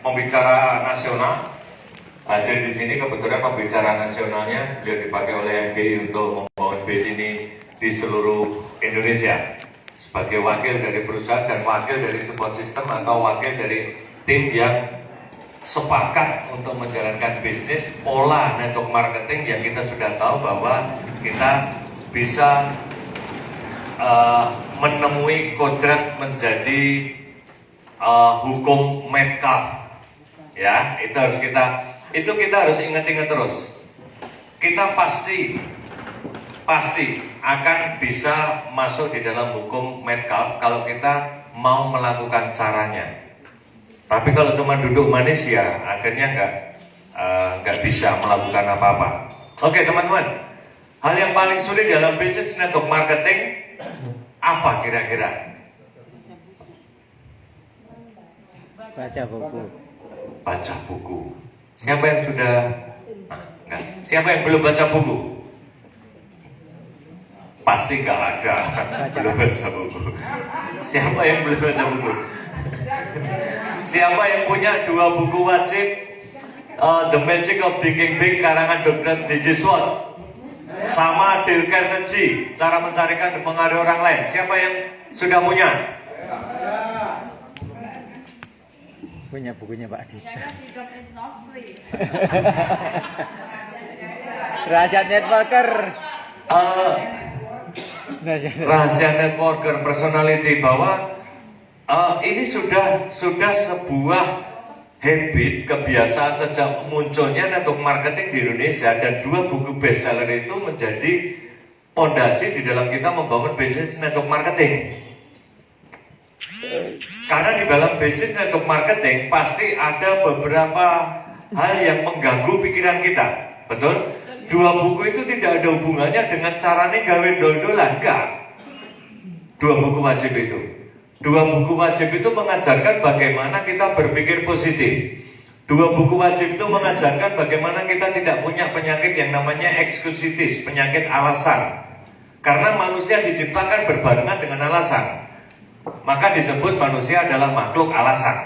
pembicara nasional hadir di sini. Kebetulan pembicara nasionalnya beliau dipakai oleh FGI untuk membangun base ini di seluruh Indonesia sebagai wakil dari perusahaan dan wakil dari support system atau wakil dari tim yang sepakat untuk menjalankan bisnis pola network marketing yang kita sudah tahu bahwa kita bisa menemui kodrat menjadi hukum Metcalfe, ya itu kita harus ingat-ingat terus. Kita pasti akan bisa masuk di dalam hukum Metcalfe kalau kita mau melakukan caranya. Tapi kalau cuma duduk manis ya akhirnya nggak bisa melakukan apa-apa. Oke teman-teman, hal yang paling sulit dalam bisnis network marketing apa kira-kira? Baca buku. Baca buku. Siapa yang sudah? Enggak. Siapa yang belum baca buku? Pasti nggak ada. Belum baca buku. Siapa yang belum baca buku? Siapa yang punya 2 buku wajib? The Magic of Thinking Big karangan Dr. D.J. Swart sama Dale Carnegie, cara mencarikan dan mengaruhi orang lain. Siapa yang sudah punya? Punya bukunya Pak Adis. Rahasia networker. Rahasia networker personality, bahwa ini sudah sebuah habit, kebiasaan sejak munculnya network marketing di Indonesia, dan 2 buku bestseller itu menjadi pondasi di dalam kita membangun bisnis network marketing. Karena di dalam bisnis network marketing pasti ada beberapa hal yang mengganggu pikiran kita, betul? 2 buku itu tidak ada hubungannya dengan caranya gawe dol-dolan, enggak. 2 buku wajib itu. 2 buku wajib itu mengajarkan bagaimana kita berpikir positif. 2 buku wajib itu mengajarkan bagaimana kita tidak punya penyakit yang namanya excusitis, penyakit alasan. Karena manusia diciptakan berbarengan dengan alasan. Maka disebut manusia adalah makhluk alasan.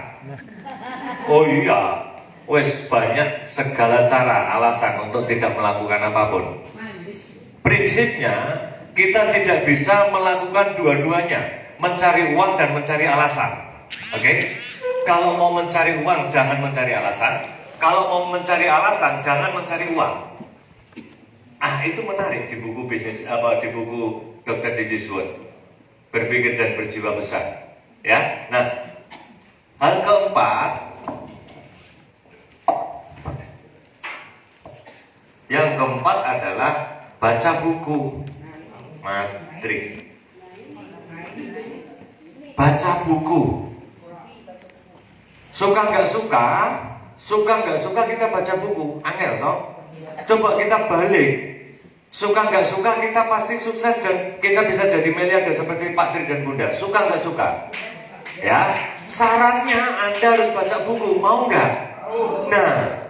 Oh iya, wes banyak segala cara alasan untuk tidak melakukan apapun. Prinsipnya kita tidak bisa melakukan dua-duanya, mencari uang dan mencari alasan. Oke? Kalau mau mencari uang jangan mencari alasan. Kalau mau mencari alasan jangan mencari uang. Itu menarik di buku bisnis di buku Dr. D.J. Swart. Berpikir dan berjiwa besar, ya. Nah, hal keempat, yang keempat adalah baca buku. Matri. Baca buku. Suka nggak suka kita baca buku. Angel toh? Coba kita balik. Suka nggak suka kita pasti sukses dan kita bisa jadi miliarder seperti Pak Tri dan Bunda. Suka nggak suka? Ya, syaratnya Anda harus baca buku. Mau nggak? Nah,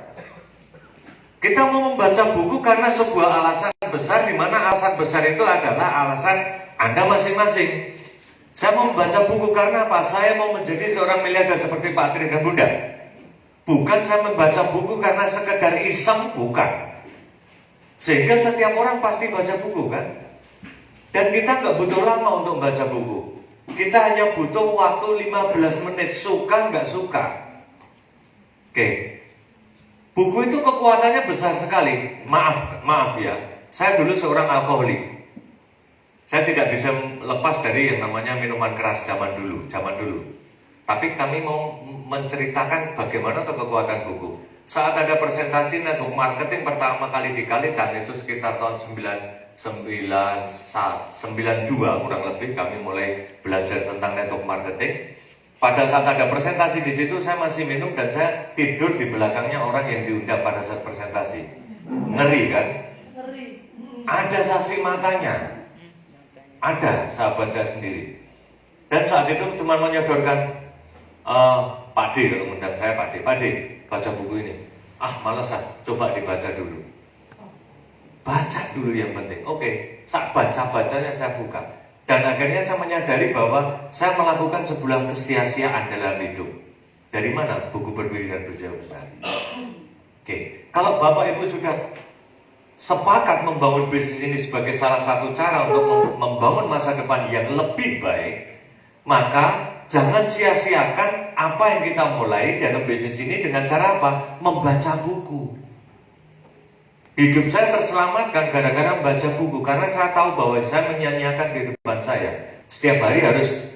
kita mau membaca buku karena sebuah alasan besar, di mana alasan besar itu adalah alasan Anda masing-masing. Saya mau membaca buku karena apa? Saya mau menjadi seorang miliarder seperti Pak Tri dan Bunda. Bukan saya membaca buku karena sekedar iseng, bukan. Sehingga setiap orang pasti baca buku kan. Dan kita nggak butuh lama untuk baca buku. Kita hanya butuh waktu 15 menit. Suka nggak suka. Oke. Buku itu kekuatannya besar sekali. Maaf ya, saya dulu seorang alkoholik. Saya tidak bisa lepas dari yang namanya minuman keras zaman dulu. Tapi kami mau menceritakan bagaimana kekuatan buku. Saat ada presentasi network marketing pertama kali di Kalitan, itu sekitar tahun 92 kurang lebih, kami mulai belajar tentang network marketing. Pada saat ada presentasi di situ, saya masih minum dan saya tidur di belakangnya orang yang diundang pada saat presentasi. Ngeri kan? Ada saksi matanya. Ada sahabat saya sendiri. Dan saat itu cuma menyodorkan, Pak D, kalau mengundang saya Pak D, baca buku ini. Males coba dibaca dulu. Baca dulu yang penting. Oke, saat baca-bacanya saya buka. Dan akhirnya saya menyadari bahwa saya melakukan sebuah kesia-siaan dalam hidup. Dari mana buku berpikir dan berjiwa besar? Oke, kalau Bapak Ibu sudah sepakat membangun bisnis ini sebagai salah satu cara untuk membangun masa depan yang lebih baik, maka jangan sia-siakan apa yang kita mulai dalam bisnis ini dengan cara apa? Membaca buku. Hidup saya terselamatkan gara-gara membaca buku, karena saya tahu bahwa saya menyanyiakan kehidupan saya. Setiap hari harus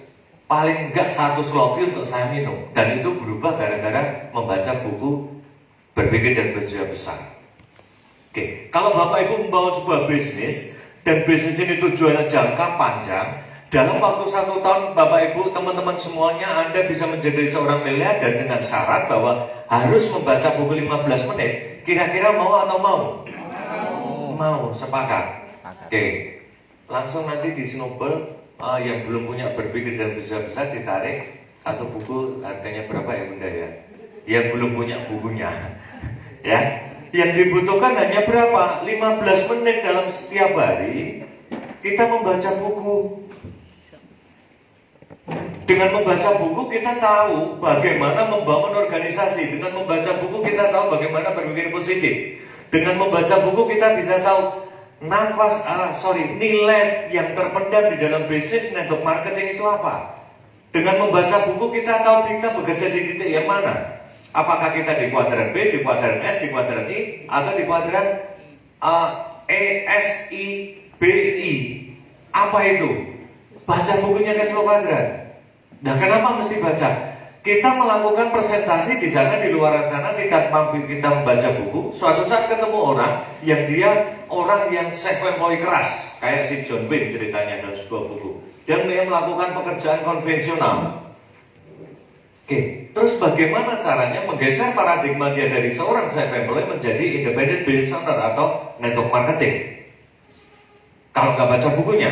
paling enggak 1 sloki untuk saya minum, dan itu berubah gara-gara membaca buku berpikir dan berjiwa besar. Oke, kalau Bapak Ibu membangun sebuah bisnis dan bisnis ini tujuannya jangka panjang, dalam waktu 1 tahun Bapak Ibu, teman-teman semuanya, Anda bisa menjadi seorang miliarder dengan syarat bahwa harus membaca buku 15 menit. Kira-kira mau atau mau? Mau, sepakat. Oke, langsung nanti di Snowball yang belum punya berpikir dan berjiwa besar ditarik 1 buku, harganya berapa ya Bunda ya? Yang belum punya bukunya, ya. Yang dibutuhkan hanya berapa? 15 menit dalam setiap hari kita membaca buku. Dengan membaca buku kita tahu bagaimana membangun organisasi. Dengan membaca buku kita tahu bagaimana berpikir positif. Dengan membaca buku kita bisa tahu nilai yang terpendam di dalam bisnis network marketing itu apa. Dengan membaca buku kita tahu kita bekerja di titik yang mana. Apakah kita di kuadran B, di kuadran S, di kuadran I, atau di kuadran E, S, I, B, I. Apa itu? Baca bukunya Caslow Quadrant. Nah, kenapa mesti baca? Kita melakukan presentasi di sana, di luar sana, tidak mampu kita membaca buku. Suatu saat ketemu orang yang dia orang yang self-employed keras, kayak si John Wayne ceritanya dalam sebuah buku. Dan dia melakukan pekerjaan konvensional. Oke, terus bagaimana caranya menggeser paradigma dia dari seorang self-employed menjadi independent business owner atau network marketing? Kalau nggak baca bukunya,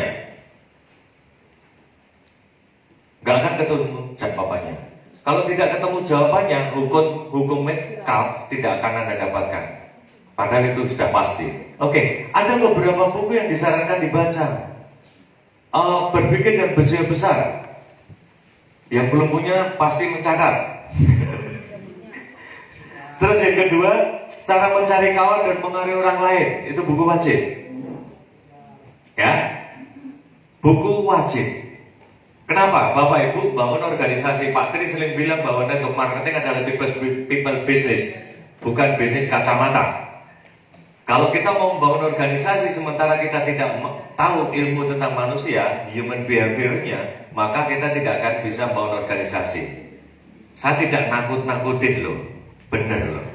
nggak akan ketemu jawabannya. Kalau tidak ketemu jawabannya, hukum Metcalfe tidak akan Anda dapatkan. Padahal itu sudah pasti. Oke, ada beberapa buku yang disarankan dibaca. Berpikir dan berjiwa besar. Yang belum punya pasti mencatat. Terus yang kedua, cara mencari kawan dan mengaruhi orang lain. Itu buku wajib. Ya, buku wajib. Kenapa? Bapak Ibu bangun organisasi. Pak Tri sering bilang bahwa network marketing adalah people business, bukan bisnis kacamata. Kalau kita mau membangun organisasi sementara kita tidak tahu ilmu tentang manusia, human behavior-nya, maka kita tidak akan bisa membangun organisasi. Saya tidak nakut-nakutin loh, bener loh.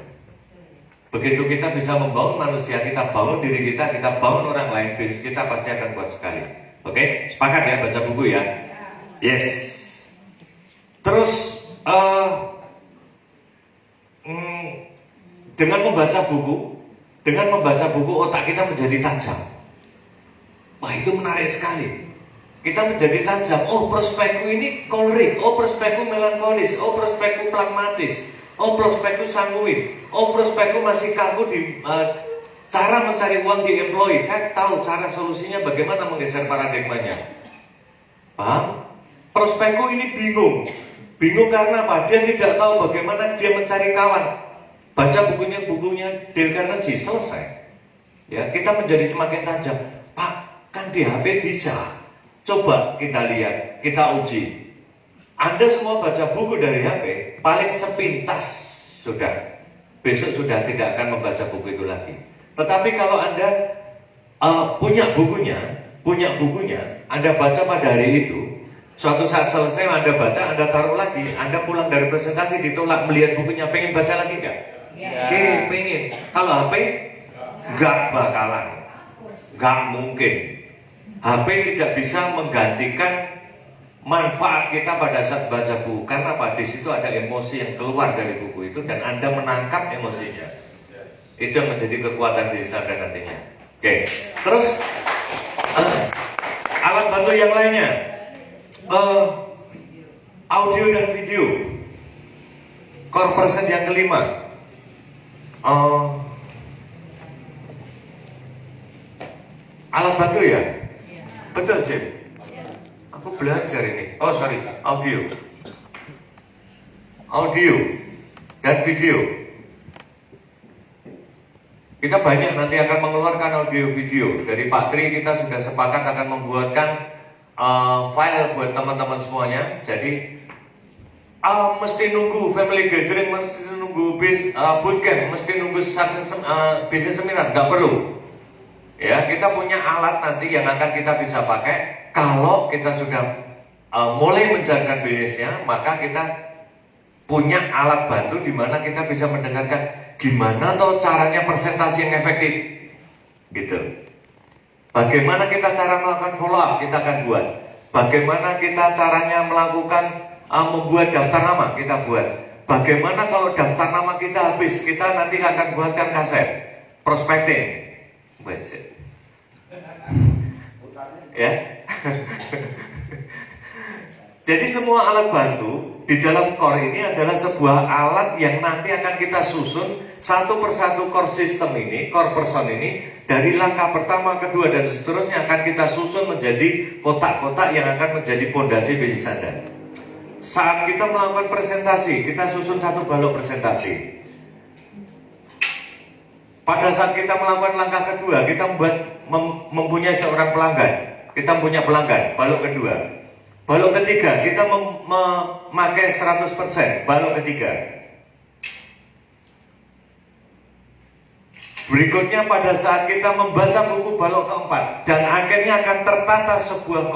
Begitu kita bisa membangun manusia, kita bangun diri kita bangun orang lain, bisnis kita pasti akan kuat sekali. Oke, sepakat ya baca buku ya? Yes. Terus dengan membaca buku otak kita menjadi tajam. Wah, itu menarik sekali. Kita menjadi tajam. Oh, prospekku ini kolerik. Oh, prospekku melankolis. Oh, prospekku pragmatis. Oh, prospekku sanguin. Oh, prospekku masih kaku di cara mencari uang di employee. Saya tahu cara solusinya bagaimana menggeser paradigmanya. Paham? Prospekku ini bingung. Bingung karena apa? Dia tidak tahu bagaimana dia mencari kawan. Baca bukunya Dale Carnegie, selesai. Ya, kita menjadi semakin tajam. Pak, kan di HP bisa. Coba kita lihat, kita uji. Anda semua baca buku dari HP, paling sepintas sudah. Besok sudah tidak akan membaca buku itu lagi. Tetapi kalau Anda punya bukunya, Anda baca pada hari itu. Suatu saat selesai Anda baca, Anda taruh lagi. Anda pulang dari presentasi ditolak, melihat bukunya, pengen baca lagi nggak? Oke, pengen. Kalau HP, nggak bakalan, nggak mungkin. HP tidak bisa menggantikan manfaat kita pada saat baca buku. Karena apa? Di situ ada emosi yang keluar dari buku itu dan Anda menangkap emosinya. Itu yang menjadi kekuatan diri Anda nantinya. Oke, terus alat bantu yang lainnya. Audio dan video. Core person yang kelima. Alat bantu ya? Betul, Jim. Aku belajar ini. Oh, sorry, audio. audio dan video. Kita banyak nanti akan mengeluarkan audio video. Dari Pak Tri kita sudah sepakat akan membuatkan file buat teman-teman semuanya. Jadi mesti nunggu family gathering, mesti nunggu bootcamp, mesti nunggu business seminar, nggak perlu. Ya, kita punya alat nanti yang akan kita bisa pakai. Kalau kita sudah mulai menjalankan bisnisnya, maka kita punya alat bantu di mana kita bisa mendengarkan gimana toh caranya presentasi yang efektif, gitu. Bagaimana kita cara melakukan follow up, kita akan buat. Bagaimana kita caranya melakukan membuat daftar nama, kita buat. Bagaimana kalau daftar nama kita habis, kita nanti akan buatkan kaset prospecting. Ya. Jadi semua alat bantu di dalam core ini adalah sebuah alat yang nanti akan kita susun satu persatu core system ini, core person ini, dari langkah pertama, kedua, dan seterusnya akan kita susun menjadi kotak-kotak yang akan menjadi fondasi bisnis Anda. Saat kita melakukan presentasi, kita susun satu balok presentasi. Pada saat kita melakukan langkah kedua, kita mempunyai seorang pelanggan. Kita punya pelanggan, balok kedua. Balok ketiga, kita memakai 100%, balok ketiga. Berikutnya pada saat kita membaca buku balok keempat, dan akhirnya akan tertata sebuah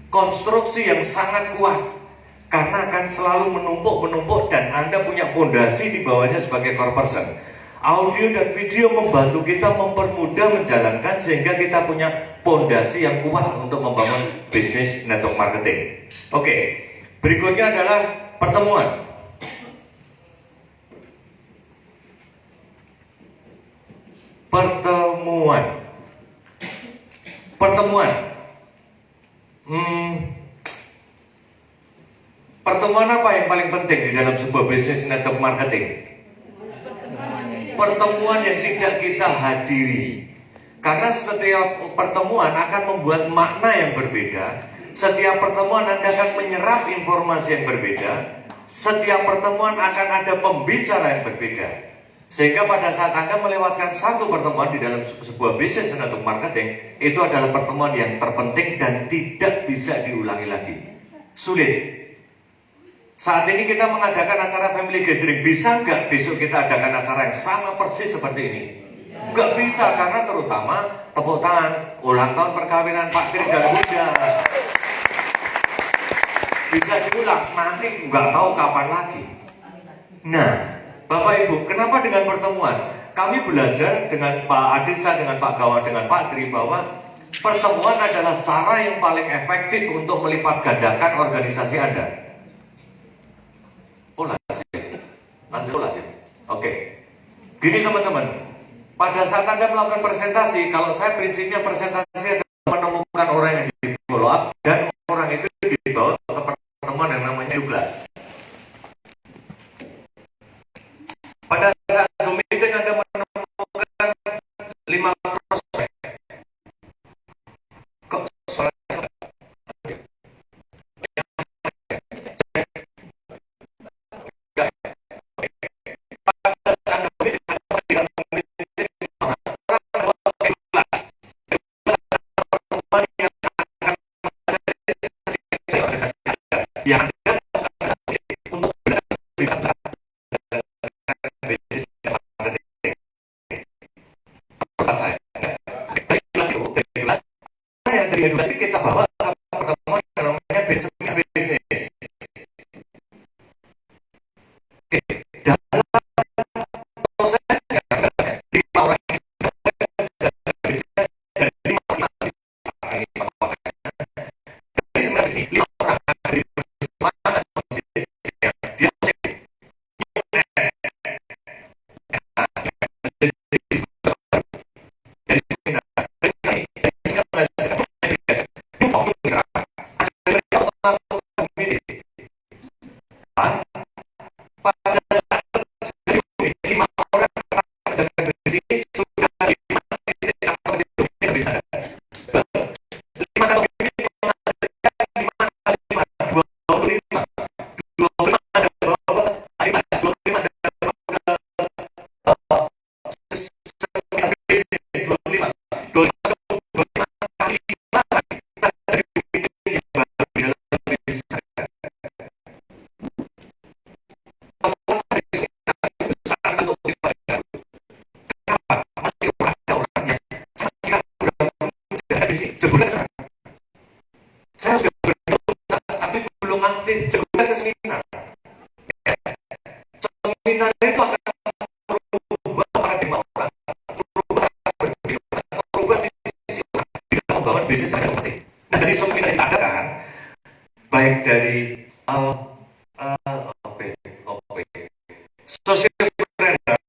konstruksi yang sangat kuat. Karena akan selalu menumpuk dan Anda punya fondasi di bawahnya sebagai core person. Audio dan video membantu kita mempermudah menjalankan sehingga kita punya fondasi yang kuat untuk membangun bisnis network marketing. Oke, berikutnya adalah pertemuan. Pertemuan apa yang paling penting di dalam sebuah bisnis network marketing? Pertemuan yang tidak kita hadiri. Karena setiap pertemuan akan membuat makna yang berbeda. Setiap pertemuan Anda akan menyerap informasi yang berbeda. Setiap pertemuan akan ada pembicara yang berbeda. Sehingga pada saat Anda melewatkan satu pertemuan di dalam sebuah bisnis network marketing, itu adalah pertemuan yang terpenting dan tidak bisa diulangi lagi. Sulit. Saat ini kita mengadakan acara family gathering, bisa nggak besok kita adakan acara yang sama persis seperti ini? Nggak bisa, karena terutama tepuk tangan ulang tahun perkawinan Pak Tri dan Bunda. Bisa diulang, nanti nggak tahu kapan lagi. Nah, Bapak Ibu, kenapa dengan pertemuan? Kami belajar dengan Pak Adista, dengan Pak Gawat, dengan Pak Tri bahwa pertemuan adalah cara yang paling efektif untuk melipat gandakan organisasi Anda. Lanjut. Oke. Gini teman-teman, pada saat Anda melakukan presentasi, kalau saya prinsipnya presentasi adalah menemukan orang yang di follow up dan orang itu dibawa ke pertemuan yang namanya Douglas. Pada saat meeting Anda menemukan 5 prospek. Kok soalnya yang untuk dari edukasi kita bawa ke pertemuan yang namanya bisnis. Oke, dalam prosesnya di orang pada Jebulan saya sudah bertemu tapi belum aktif. Jebulan ke seminar. Seminar itu akan merubah paradigma orang, merubah visi orang, tidak membangun bisnis yang seperti. Nah, dari seminar yang ada kan, baik dari Sociopreneur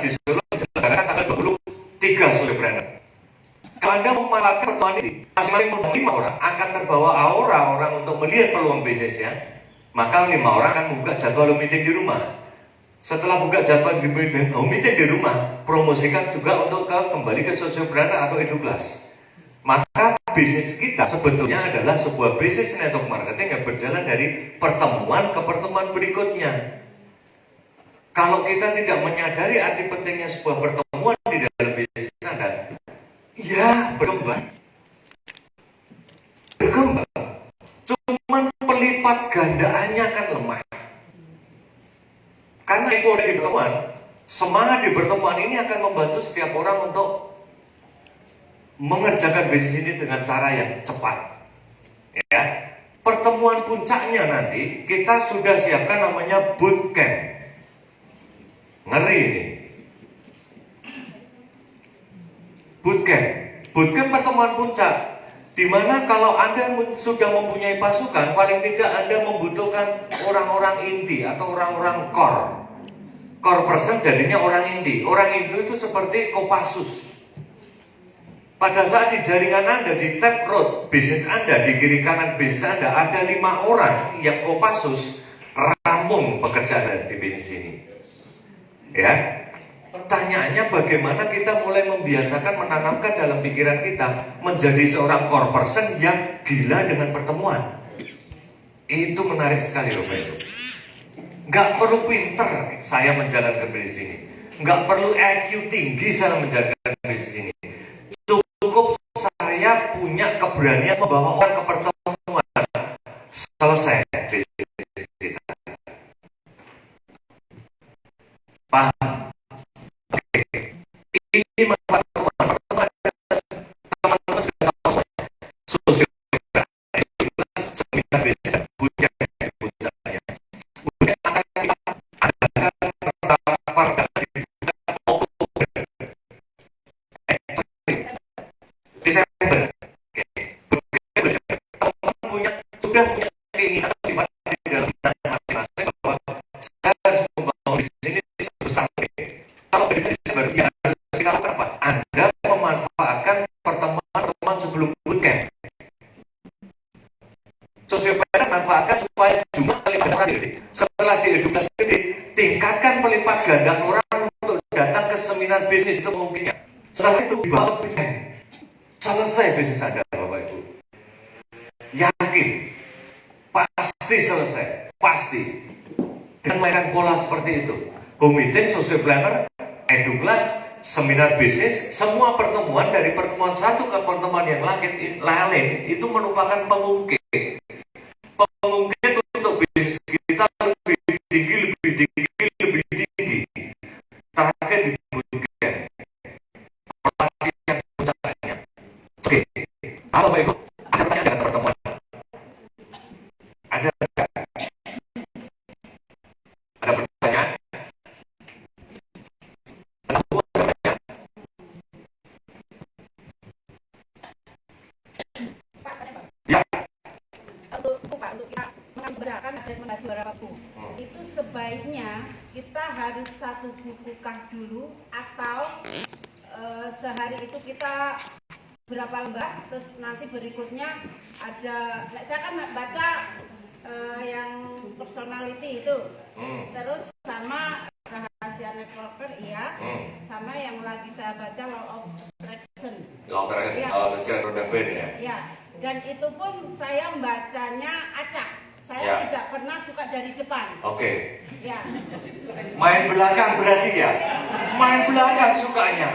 di Solo diselenggarakan tanggal 23 Sociopreneur. Kalau Anda memanfaatkan pertemuan ini, masing-masing 5 orang akan terbawa aura orang untuk melihat peluang bisnisnya, maka 5 orang akan buka jadwal meeting di rumah. Setelah buka jadwal meeting di rumah, promosikan juga untuk kembali ke Sociopreneur atau Eduklas. Maka bisnis kita sebetulnya adalah sebuah bisnis network marketing yang berjalan dari pertemuan ke pertemuan berikutnya. Kalau kita tidak menyadari arti pentingnya sebuah pertemuan di dalam bisnis Anda, ya berkembang. Cuman pelipat gandaannya akan lemah. Karena euforia di pertemuan, semangat di pertemuan ini akan membantu setiap orang untuk mengerjakan bisnis ini dengan cara yang cepat. Ya, pertemuan puncaknya nanti kita sudah siapkan namanya bootcamp. Ngeri ini. Bootcamp pertemuan puncak, di mana kalau Anda sudah mempunyai pasukan, paling tidak Anda membutuhkan orang-orang inti atau orang-orang core person jadinya orang inti. Orang inti itu seperti Kopassus. Pada saat di jaringan Anda, di tap road bisnis Anda, di kiri kanan bisnis Anda, ada 5 orang yang Kopassus rampung pekerjaan di bisnis ini. Ya, pertanyaannya bagaimana kita mulai membiasakan menanamkan dalam pikiran kita menjadi seorang core person yang gila dengan pertemuan. Itu menarik sekali loh Pak itu. Nggak perlu pinter saya menjalankan bisnis ini, nggak perlu IQ tinggi saya menjalankan bisnis ini. Cukup saya punya keberanian membawa orang ke pertemuan, selesai bisnis kita. Paham? Oke. Ini manfaat teman-teman sudah tahu semuanya. Sosial seminar bisnis dan puncaknya. Kemudian akan kita adakan pada Desember. Teman-teman sudah punya keinginan sifat di dalam masing-masing bahwa saya harus membangun di sini. Kalau di Desember, ya harus kita lakukan apa? Anda memanfaatkan pertemuan-pertemuan sebelum bootcamp. Sociopreneur manfaatkan supaya jumlah pelipat orang gede. Setelah diedukasi gede, tingkatkan pelipat ganda orang untuk datang ke seminar bisnis itu mungkinnya. Setelah itu dibawa bootcamp. Selesai bisnis Anda, Bapak Ibu. Yakin, pasti selesai, pasti. Dan mainkan pola seperti itu. Home meeting, Sociopreneur, Eduklas, seminar bisnis, semua pertemuan dari pertemuan satu ke pertemuan yang lain itu merupakan pengungkit untuk bisnis kita lebih tinggi. Terakhir di bootcamp, pelatihan puncaknya. Oke, apa Bapak Ibu? Ada pertanyaan dengan pertemuan? Ada pertanyaan? Rekomendasi beberapa buku. Itu sebaiknya kita harus satu buku kah dulu atau sehari itu kita berapa lembar, terus nanti berikutnya ada, saya kan baca yang personality itu, terus sama rahasia networker iya, sama yang lagi saya baca law of attraction. Law of attraction, ya. Roda Ben ya. Ya, dan itu pun saya bacanya acak. Saya tidak pernah suka dari depan. Oke. Ya. Main belakang berarti ya? Main belakang sukanya.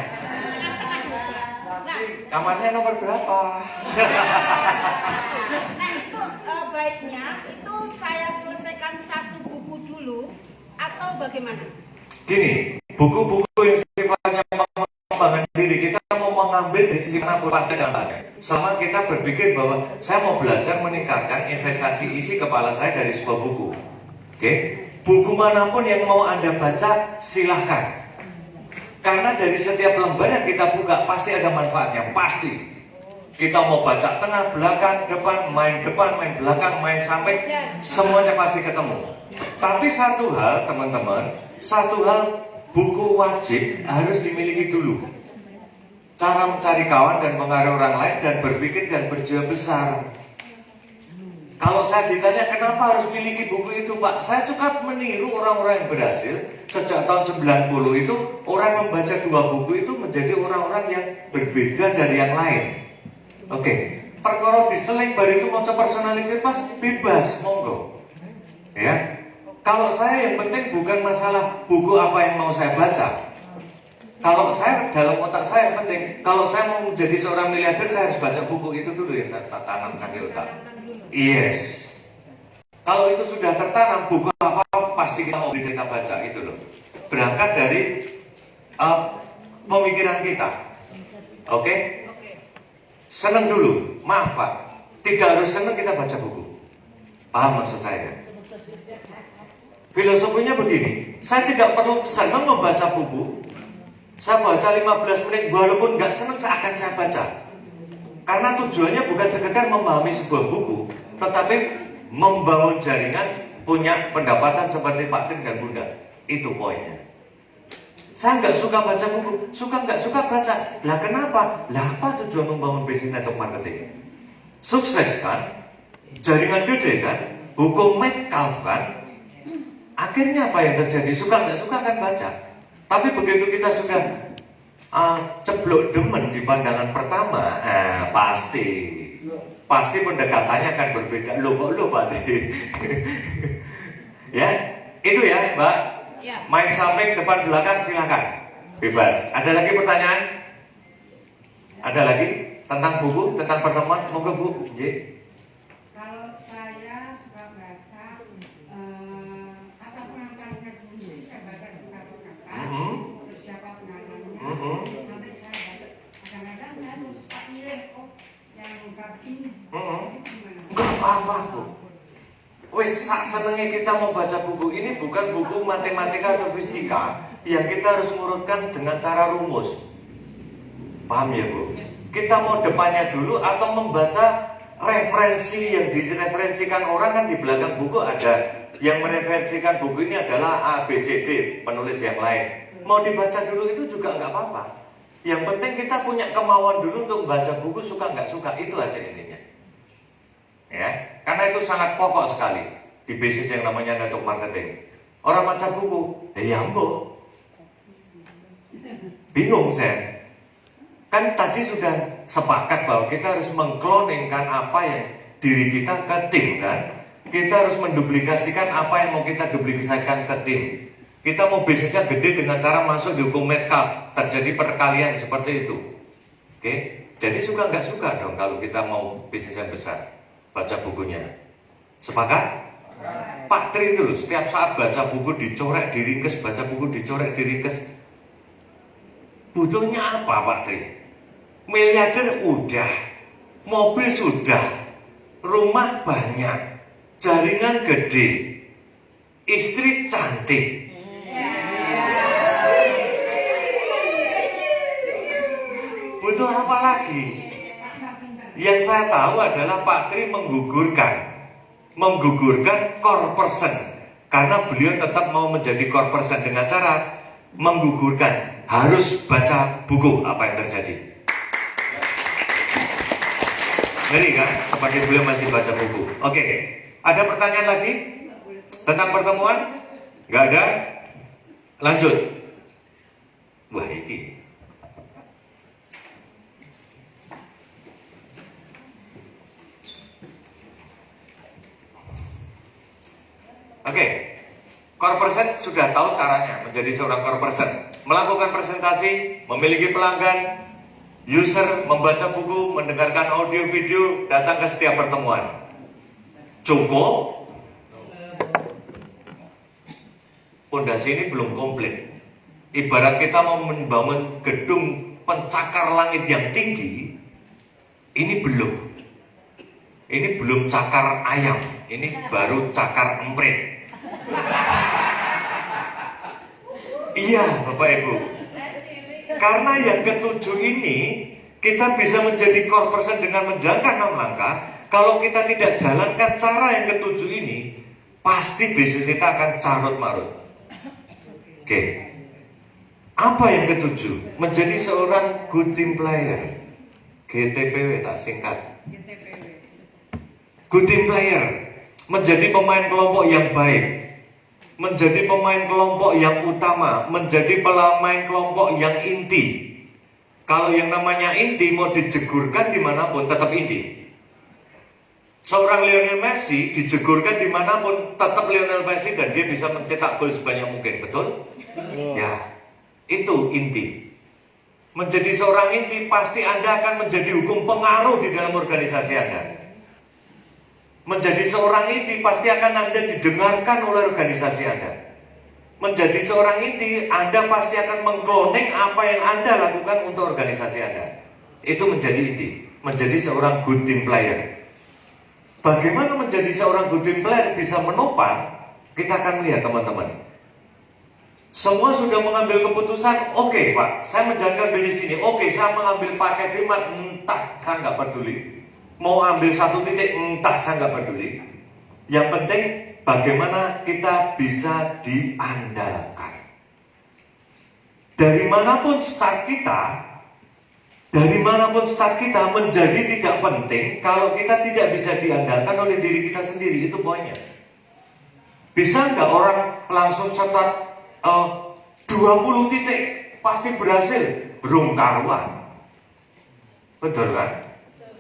Nah, kamarnya nomor berapa? Nah itu baiknya itu saya selesaikan satu buku dulu atau bagaimana? Gini, buku-buku yang sifatnya pengembangan diri kita mau mengambil dari sisi manapun. pun pasti akan ada. Sama kita berpikir bahwa saya mau belajar meningkatkan investasi isi kepala saya dari sebuah buku. Oke, buku manapun yang mau Anda baca, silahkan. Karena dari setiap lembar yang kita buka pasti ada manfaatnya, pasti. Kita mau baca tengah, belakang, depan, main belakang, main samping, semuanya pasti ketemu. Tapi satu hal teman-teman, buku wajib harus dimiliki dulu. Cara mencari kawan dan mengaruhi orang lain dan berpikir dan berjiwa besar. Kalau saya ditanya kenapa harus miliki buku itu, Pak, saya suka meniru orang-orang yang berhasil. Sejak tahun 90 itu orang membaca 2 buku itu menjadi orang-orang yang berbeda dari yang lain. Oke, perkara diseling bar itu mau personality pas bebas, monggo. Ya. Kalau saya yang penting bukan masalah buku apa yang mau saya baca. Kalau saya dalam otak saya yang penting, kalau saya mau menjadi seorang miliarder saya harus baca buku itu dulu yang tertanamkan di otak. Yes. Kalau itu sudah tertanam, buku apa pasti kita mau kita baca itu loh. Berangkat dari pemikiran kita. Oke? Senang dulu, maaf Pak. Tidak harus senang kita baca buku. Paham maksud saya? Filosofinya begini, saya tidak perlu senang membaca buku. Saya baca 15 menit, walaupun nggak senang akan saya baca. Karena tujuannya bukan sekedar memahami sebuah buku, tetapi membangun jaringan, punya pendapatan seperti Pak Tri dan Bunda. Itu poinnya. Saya nggak suka baca buku, nggak suka baca. Lah kenapa? Lah apa tujuan membangun bisnis network marketing? Sukses kan? Jaringan gede kan? Hukum Metcalfe kan? Akhirnya apa yang terjadi? Suka nggak suka kan baca. Tapi begitu kita sudah ceblok demen di pandangan pertama, pasti pendekatannya akan berbeda. Loh Pak Tri. Ya, itu ya Mbak. Ya. Main samping, depan, belakang, silakan. Bebas. Ada lagi pertanyaan? Ada lagi? Tentang buku, tentang pertemuan? Monggo Bu. Kalau saya suka baca atau pengangkatan sendiri, saya baca di kata-kata siapa pengarangnya, sampai saya baca. Kadang-kadang saya harus pilih yang bab ini. Enggak apa-apa Bu. Wes senengnya kita mau baca buku ini bukan buku matematika atau fisika yang kita harus mengurutkan dengan cara rumus. Paham ya Bu? Kita mau depannya dulu atau membaca referensi yang direferensikan orang kan di belakang buku ada yang mereferensikan buku ini adalah A, B, C, D, penulis yang lain. Mau dibaca dulu itu juga nggak apa-apa. Yang penting kita punya kemauan dulu untuk membaca buku, suka nggak suka, itu aja intinya. Ya, karena itu sangat pokok sekali di bisnis yang namanya network marketing. Orang baca buku, ya mbok. Bingung saya. Kan tadi sudah sepakat bahwa kita harus mengkloningkan apa yang diri kita ke tim kan. Kita harus menduplikasikan apa yang mau kita duplikasikan ke tim. Kita mau bisnisnya gede dengan cara masuk di hukum Metcalfe, terjadi perkalian seperti itu. Oke, jadi suka nggak suka dong kalau kita mau bisnis yang besar. Baca bukunya. Sepakat? Pak Tri itu loh, setiap saat baca buku dicorek, diringkes, baca buku dicorek, diringkes. Butuhnya apa Pak Tri? Miliarder udah, mobil sudah, rumah banyak, jaringan gede, istri cantik. Butuh apa lagi? Yang saya tahu adalah Pak Tri menggugurkan core person karena beliau tetap mau menjadi core person dengan cara menggugurkan harus baca buku apa yang terjadi. Ngeri kan? Seperti beliau masih baca buku. Oke, ada pertanyaan lagi tentang pertemuan? Gak ada? Lanjut. Wah ini. Oke, core person sudah tahu caranya menjadi seorang core person. Melakukan presentasi, memiliki pelanggan, user, membaca buku, mendengarkan audio video, datang ke setiap pertemuan. Cukup? Pondasi ini belum komplit. Ibarat kita mau membangun gedung pencakar langit yang tinggi, Ini belum cakar ayam, ini baru cakar emprit. Iya, Bapak Ibu. Karena yang ketujuh ini, kita bisa menjadi core person dengan menjalankan 6 langkah. Kalau kita tidak jalankan cara yang ketujuh ini, pasti bisnis kita akan carut marut. Oke. Apa yang ketujuh? Menjadi seorang good team player. GTPW tak singkat. Good team player. Menjadi pemain kelompok yang baik. Menjadi pemain kelompok yang utama. Menjadi pemain kelompok yang inti. Kalau yang namanya inti mau dijegurkan dimanapun tetap inti. Seorang Lionel Messi dijegurkan dimanapun tetap Lionel Messi dan dia bisa mencetak gol sebanyak mungkin, betul? Ya, itu inti. Menjadi seorang inti pasti Anda akan menjadi hukum pengaruh di dalam organisasi Anda. Menjadi seorang inti pasti akan Anda didengarkan oleh organisasi Anda. Menjadi seorang inti, Anda pasti akan mengkloning apa yang Anda lakukan untuk organisasi Anda. Itu menjadi inti. Menjadi seorang good team player. Bagaimana menjadi seorang good team player bisa menopang? Kita akan lihat teman-teman. Semua sudah mengambil keputusan, oke Pak, saya menjalankan bisnis ini. Oke, saya mengambil paket hemat, entah, saya nggak peduli. Mau ambil 1 titik, entah, saya nggak peduli. Yang penting bagaimana kita bisa diandalkan. Dari manapun start kita menjadi tidak penting kalau kita tidak bisa diandalkan oleh diri kita sendiri. Itu poinnya. Bisa nggak orang langsung start 20 titik pasti berhasil? Belum karuan. Betul kan?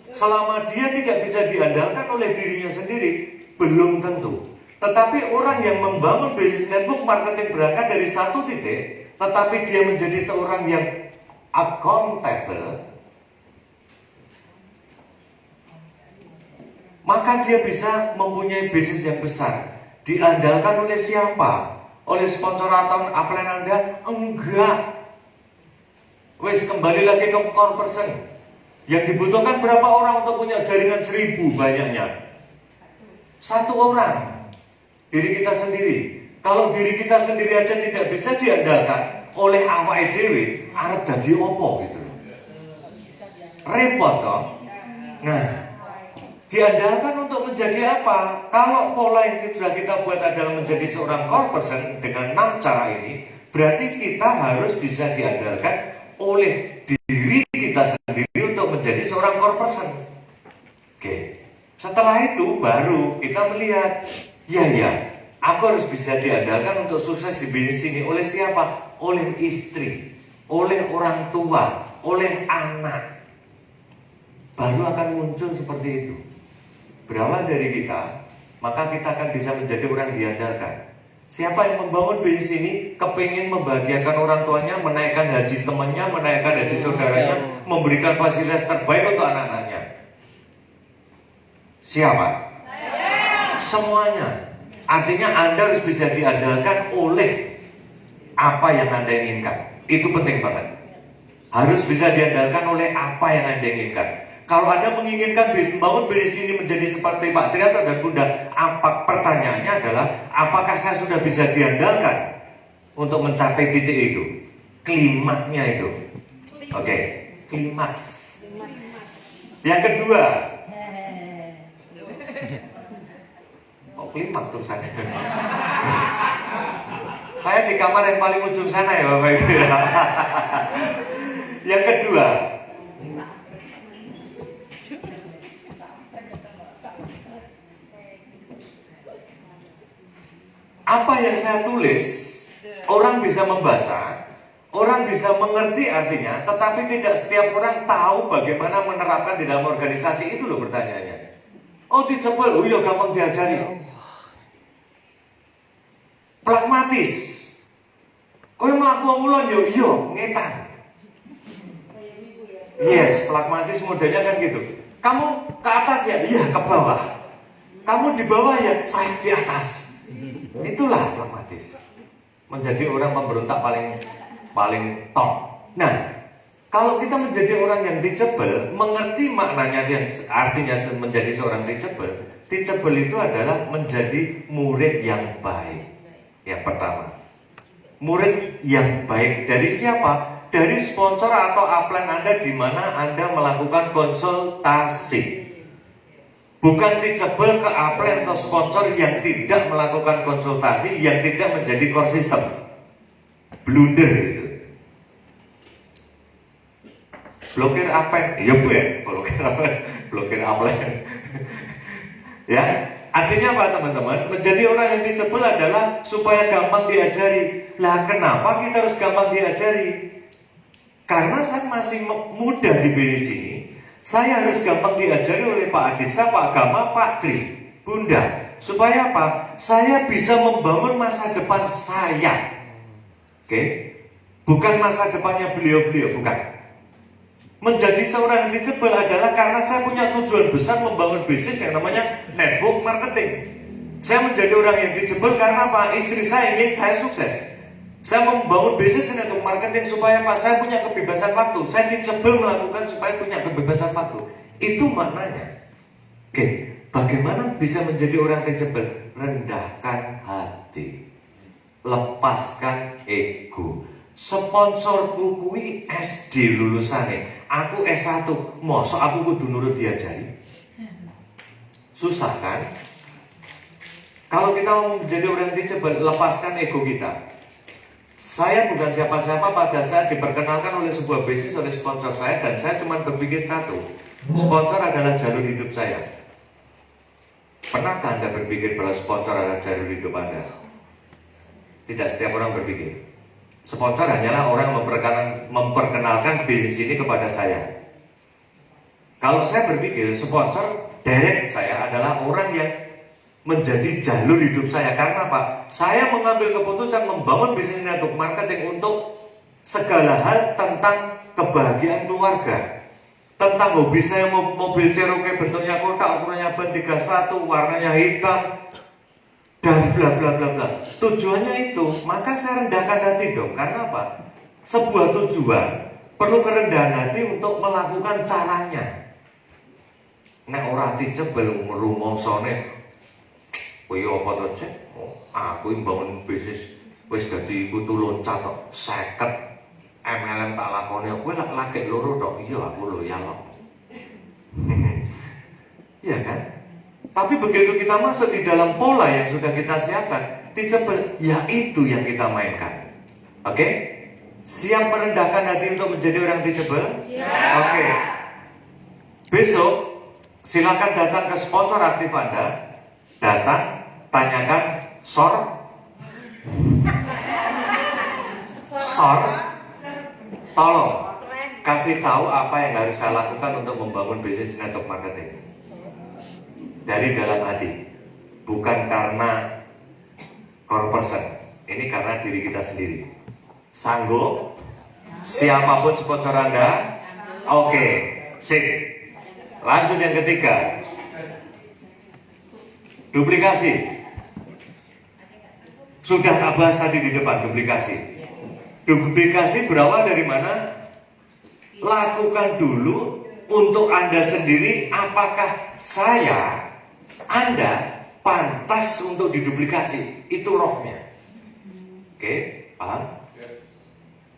Selama dia tidak bisa diandalkan oleh dirinya sendiri, belum tentu. Tetapi orang yang membangun bisnis network marketing berangkat dari 1 titik, tetapi dia menjadi seorang yang accountable, maka dia bisa mempunyai bisnis yang besar. Diandalkan oleh siapa? Oleh sponsor atau upline Anda? Enggak. Wes, kembali lagi ke core person. Yang dibutuhkan berapa orang untuk punya jaringan 1000 banyaknya? 1 orang. Diri kita sendiri. Kalau diri kita sendiri aja tidak bisa diandalkan oleh awake dhewe, arep dadi opo gitu. Repot toh. Nah, diandalkan untuk menjadi apa? Kalau pola yang sudah kita buat adalah menjadi seorang core person dengan 6 cara ini, berarti kita harus bisa diandalkan oleh diri kita sendiri untuk menjadi seorang core person. Oke. Setelah itu baru kita melihat, ya, aku harus bisa diandalkan untuk sukses di bisnis ini. Oleh siapa? Oleh istri, oleh orang tua, oleh anak. Baru akan muncul seperti itu. Berawal dari kita, maka kita akan bisa menjadi orang diandalkan. Siapa yang membangun bisnis ini kepingin membahagiakan orang tuanya, menaikkan haji temannya, menaikkan haji saudaranya, memberikan fasilitas terbaik untuk anak-anaknya. Siapa? Semuanya. Artinya Anda harus bisa diandalkan oleh apa yang Anda inginkan. Itu penting banget. Harus bisa diandalkan oleh apa yang Anda inginkan. Kalau Anda menginginkan bangun bisnis ini menjadi seperti Pak Trianto dan Bunda, pertanyaannya adalah, apakah saya sudah bisa diandalkan untuk mencapai titik itu? Klimaksnya itu. Oke, klimaks. Yang kedua, klimaks tulisannya. Saya di kamar yang paling ujung sana ya Bapak Ibu. Yang kedua, apa yang saya tulis, orang bisa membaca, orang bisa mengerti artinya, tetapi tidak setiap orang tahu bagaimana menerapkan di dalam organisasi. Itu loh pertanyaannya. Oh dicepel, oh iya gampang diajari. Pragmatis. Kowe mlaku mulon yo iya ngetan. Yes, pragmatis modelnya kan gitu. Kamu ke atas ya? Iya, ke bawah. Kamu di bawah ya? Saya di atas. Itulah pragmatis. Menjadi orang pemberontak paling top. Nah, Kalau kita menjadi orang yang teachable, mengerti maknanya yang artinya menjadi seorang teachable. Teachable itu adalah menjadi murid yang baik. Yang pertama, murid yang baik dari siapa? Dari sponsor atau upline Anda di mana Anda melakukan konsultasi. Bukan teachable ke upline atau sponsor yang tidak melakukan konsultasi, yang tidak menjadi core system. Blunder itu. Blokir upline, ya bu ya, blokir upline. Ya, artinya apa teman-teman? Menjadi orang yang teachable adalah supaya gampang diajari. Lah kenapa kita harus gampang diajari? Karena saya masih muda di BNIS ini, saya harus gampang diajari oleh Pak Adista, Pak Gama, Pak Tri, Bunda. Supaya apa? Saya bisa membangun masa depan saya. Oke? Bukan masa depannya beliau-beliau, bukan. Menjadi seorang yang teachable adalah karena saya punya tujuan besar membangun bisnis yang namanya network marketing. Saya menjadi orang yang teachable karena apa? Istri saya ingin saya sukses. Saya membangun bisnis network marketing supaya apa? Saya punya kebebasan waktu. Saya teachable melakukan supaya punya kebebasan waktu. Itu maknanya. Oke, bagaimana bisa menjadi orang teachable? Rendahkan hati, lepaskan ego. Sponsorku kuwi SD lulusane, aku S1, mosok aku kudu nurut diajari? Susah kan? Kalau kita mau menjadi orang teachable, lepaskan ego kita. Saya bukan siapa-siapa pada saat diperkenalkan oleh sebuah bisnis oleh sponsor saya, dan saya cuma berpikir satu, sponsor adalah jalur hidup saya. Pernahkah Anda berpikir bahwa sponsor adalah jalur hidup Anda? Tidak setiap orang berpikir. Sponsor hanyalah orang memperkenalkan bisnis ini kepada saya. Kalau saya berpikir sponsor direct saya adalah orang yang menjadi jalur hidup saya. Karena apa? Saya mengambil keputusan membangun bisnis network marketing untuk segala hal tentang kebahagiaan keluarga. Tentang hobi saya mobil Cherokee bentuknya kotak, ukurannya ban 31, warnanya hitam, dan bla bla bla bla. Tujuannya itu, maka saya rendahkan hati dong. Karena apa? Sebuah tujuan perlu kerendahan hati untuk melakukan caranya. Nek ora teachable ngrumosone, kowe apa to, Cek? Oh, aku iki bangun bisnis wis dadi kutu loncat tok 50 MLM tak lakoni. Kowe lagi loro tok. Iya, aku loyal kok. Iya kan? Tapi begitu kita masuk di dalam pola yang sudah kita siapkan, teachable, ya itu yang kita mainkan. Oke? Siap merendahkan hati untuk menjadi orang teachable? Oke. Besok, silakan datang ke sponsor aktif Anda. Datang, tanyakan, SOR, tolong kasih tahu apa yang harus saya lakukan untuk membangun bisnis network marketing. Dari dalam hati, bukan karena core person. Ini karena diri kita sendiri. Sanggup? Siapapun sponsor Anda? Oke, sip. Lanjut yang ketiga, duplikasi. Sudah tak bahas tadi di depan, duplikasi. Duplikasi berawal dari mana? Lakukan dulu untuk Anda sendiri. Apakah Anda pantas untuk diduplikasi? Itu rohnya. Oke, paham?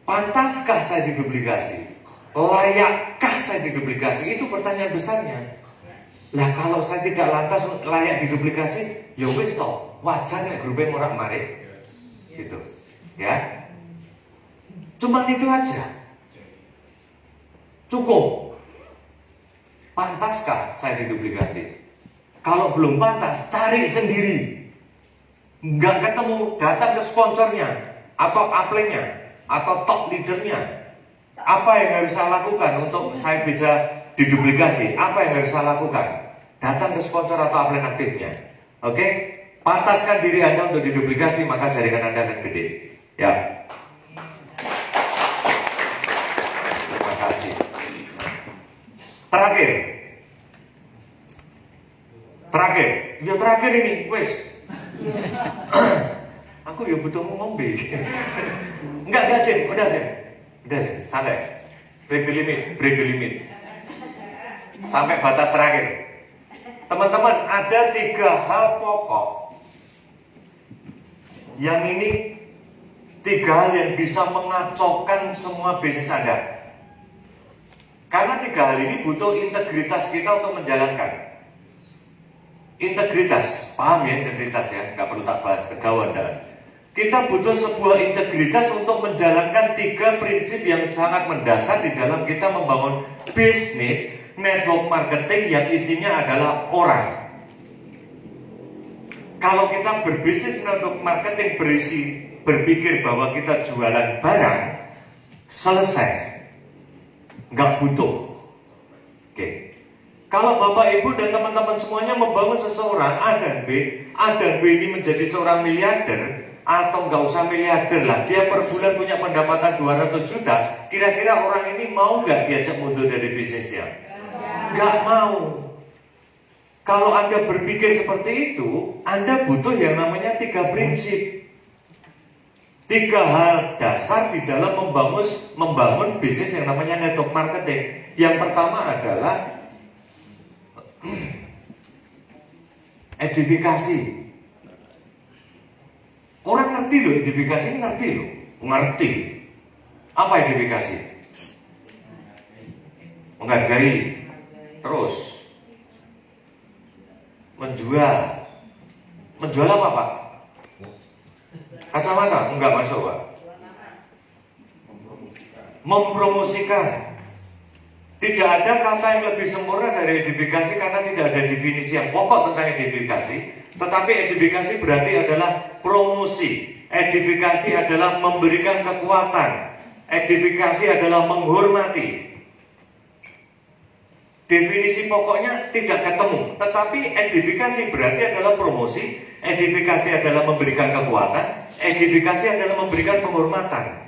Pantaskah saya diduplikasi? Layakkah saya diduplikasi? Itu pertanyaan besarnya. Lah kalau saya tidak lantas layak diduplikasi, ya wis toh, wajar nek grupe morak-marik. Gitu. Ya. Cuman itu aja. Cukup. Pantaskah saya diduplikasi? Kalau belum pantas, cari sendiri. Nggak ketemu, datang ke sponsornya, atau upline-nya, atau top leadernya. Apa yang harus saya lakukan untuk saya bisa diduplikasi? Apa yang harus saya lakukan? Datang ke sponsor atau upline aktifnya. Oke? Pantaskan diri Anda untuk diduplikasi, maka jaringan Anda akan gede. Ya. Terima kasih. Terakhir ini, wes. Aku ya butuh ngombe. Enggak, Jen, udah Jen, santai. break the limit. Sampai batas terakhir. Teman-teman, ada 3 hal pokok yang ini 3 hal yang bisa mengacaukan semua bisnis Anda. Karena 3 hal ini butuh integritas kita untuk menjalankan. Integritas, paham ya integritas ya, nggak perlu tak bahas kegawan dan. Kita butuh sebuah integritas untuk menjalankan 3 prinsip yang sangat mendasar di dalam kita membangun bisnis network marketing yang isinya adalah orang. Kalau kita berbisnis network marketing berpikir bahwa kita jualan barang, selesai, nggak butuh. Oke. Kalau Bapak Ibu dan teman-teman semuanya membangun seseorang A dan B ini menjadi seorang miliarder, atau nggak usah miliarder lah, dia per bulan punya pendapatan 200 juta, kira-kira orang ini mau nggak diajak mundur dari bisnisnya? Nggak mau. Kalau Anda berpikir seperti itu, Anda butuh yang namanya 3 prinsip. 3 hal dasar di dalam membangun bisnis yang namanya network marketing. Yang pertama adalah edifikasi. Orang ngerti loh, edifikasi ini ngerti. Apa edifikasi? Menghargai. Terus menjual apa Pak? Kacamata? Enggak masuk Pak. Mempromosikan. Tidak ada kata yang lebih sempurna dari edifikasi karena tidak ada definisi yang pokok tentang edifikasi. Tetapi edifikasi berarti adalah promosi. Edifikasi adalah memberikan kekuatan. Edifikasi adalah menghormati. Definisi pokoknya tidak ketemu, tetapi edifikasi berarti adalah promosi, edifikasi adalah memberikan kekuatan, edifikasi adalah memberikan penghormatan.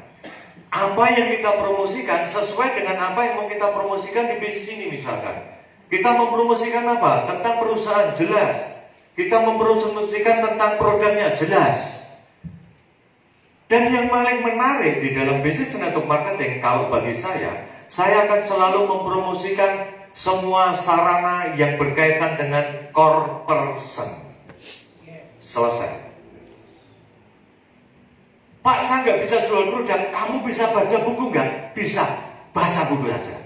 Apa yang kita promosikan sesuai dengan apa yang mau kita promosikan di bisnis ini misalkan. Kita mempromosikan apa? Tentang perusahaan, jelas. Kita mempromosikan tentang produknya, jelas. Dan yang paling menarik di dalam bisnis network marketing, kalau bagi saya akan selalu mempromosikan semua sarana yang berkaitan dengan core person. Selesai. Pak, saya nggak bisa jual produk. Kamu bisa baca buku nggak? Bisa. Baca buku aja.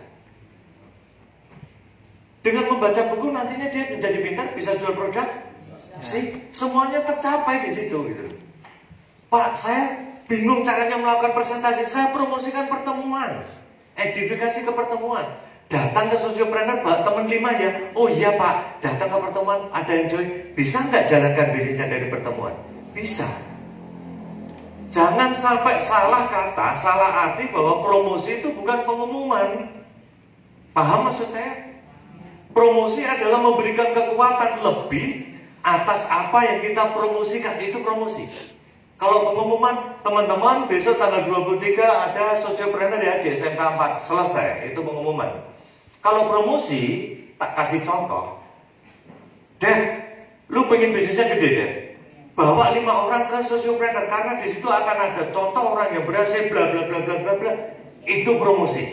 Dengan membaca buku nantinya dia menjadi pintar, bisa jual produk. Sih, semuanya tercapai di situ gitu. Pak, saya bingung caranya melakukan presentasi. Saya promosikan pertemuan. Edifikasi ke pertemuan. Datang ke sosiopreneur, teman 5 ya. Oh iya Pak, datang ke pertemuan, ada yang join. Bisa nggak jalankan bisnisnya dari pertemuan? Bisa. Jangan sampai salah kata, salah arti bahwa promosi itu bukan pengumuman. Paham maksud saya? Promosi adalah memberikan kekuatan lebih atas apa yang kita promosikan. Itu promosi. Kalau pengumuman, teman-teman besok tanggal 23 ada sosiopreneur ya di SMK 4. Selesai, itu pengumuman. Kalau promosi, tak kasih contoh. Dev, lu pengen bisnisnya gede deh. Bawa 5 orang ke sosiopreneur karena di situ akan ada contoh orang yang berhasil bla bla bla bla bla bla. Itu promosi.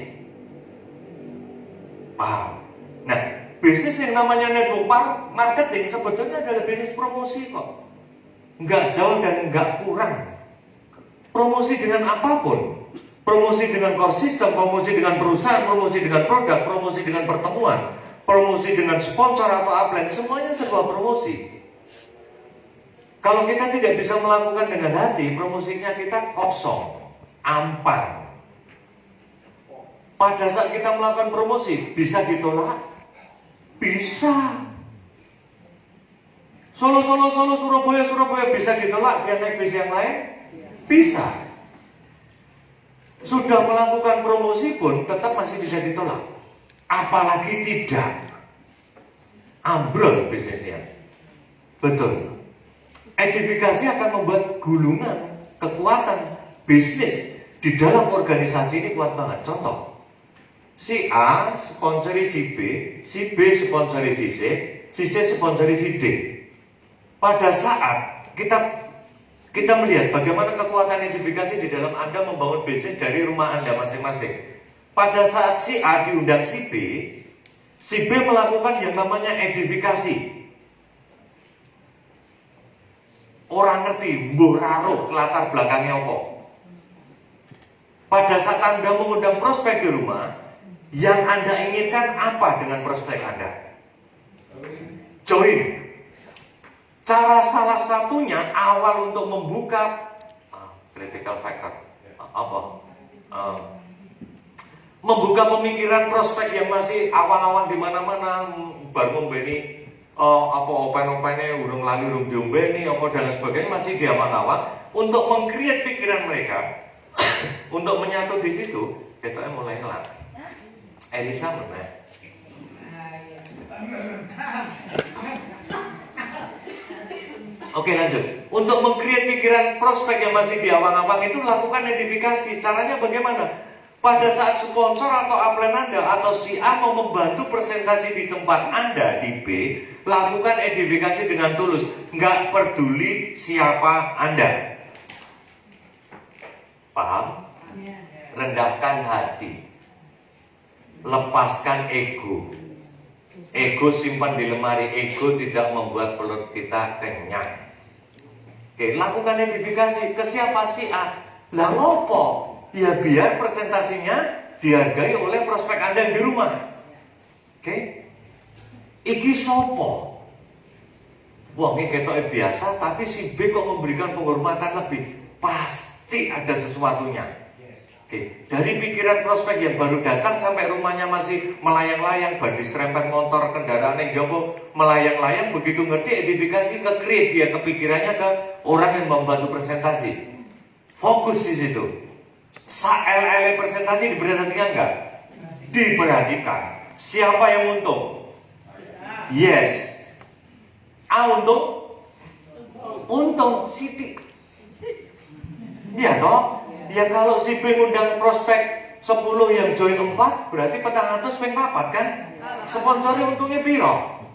Paham? Nah, bisnis yang namanya network marketing sebetulnya adalah bisnis promosi kok. Nggak jauh dan nggak kurang. Promosi dengan apapun. Promosi dengan core system, promosi dengan perusahaan, promosi dengan produk, promosi dengan pertemuan, promosi dengan sponsor atau upline, semuanya sebuah promosi. Kalau kita tidak bisa melakukan dengan hati, promosinya kita kosong, ampan. Pada saat kita melakukan promosi, bisa ditolak? Bisa. Solo, Surabaya bisa ditolak, dia naik bis yang lain? Bisa. Sudah melakukan promosi pun tetap masih bisa ditolak. Apalagi tidak. Ambrol bisnisnya. Betul. Edifikasi akan membuat gulungan, kekuatan bisnis di dalam organisasi ini kuat banget. Contoh, si A sponsori si B sponsori si C sponsori si D. Pada saat kita melihat bagaimana kekuatan edifikasi di dalam Anda membangun bisnis dari rumah Anda masing-masing. pada saat si A diundang si B melakukan yang namanya edifikasi. Orang ngerti, mbuh raro latar belakangnya apa. Pada saat Anda mengundang prospek di rumah, yang Anda inginkan apa dengan prospek Anda? Join. Cara salah satunya awal untuk membuka critical factor membuka pemikiran prospek yang masih awal-awal di mana-mana, baru membeni apa open-opennya urung lali urung diombeni apa dan sebagainya, masih di awal-awal untuk mengkreat pikiran mereka untuk menyatu di situ. Kita mulai ngelak Elisa meneh. Oke, lanjut. Untuk mengkreat pikiran prospek yang masih di awang-awang itu, lakukan edifikasi. Caranya bagaimana? Pada saat sponsor atau upline Anda atau si A mau membantu presentasi di tempat Anda di B, lakukan edifikasi dengan tulus. Nggak peduli siapa Anda. Paham? Rendahkan hati. Lepaskan ego. Ego simpan di lemari. Ego tidak membuat perut kita kenyang. Oke, lakukan edifikasi. Ke siapa? Si A. Lah ngopo? Ya biar presentasinya dihargai oleh prospek Anda yang di rumah. Oke? Iki sopo? Wah, ini ketoknya biasa, tapi si B kok memberikan penghormatan lebih. Pasti ada sesuatunya. Oke, dari pikiran prospek yang baru datang sampai rumahnya masih melayang-layang, badi serempet motor, kendaraan yang jauh melayang-layang, begitu ngerti edifikasi, ke-create dia kepikirannya ke orang yang membantu presentasi. Fokus di situ. Sa-ele presentasi diperhatikan enggak? Diperhatikan. Siapa yang untung? Yes. A untung? Untung Siti. Iya toh? Ya kalau si B ngundang prospek 10 yang join 4, berarti petang atus ping 4 kan? Sponsornya untungnya piro?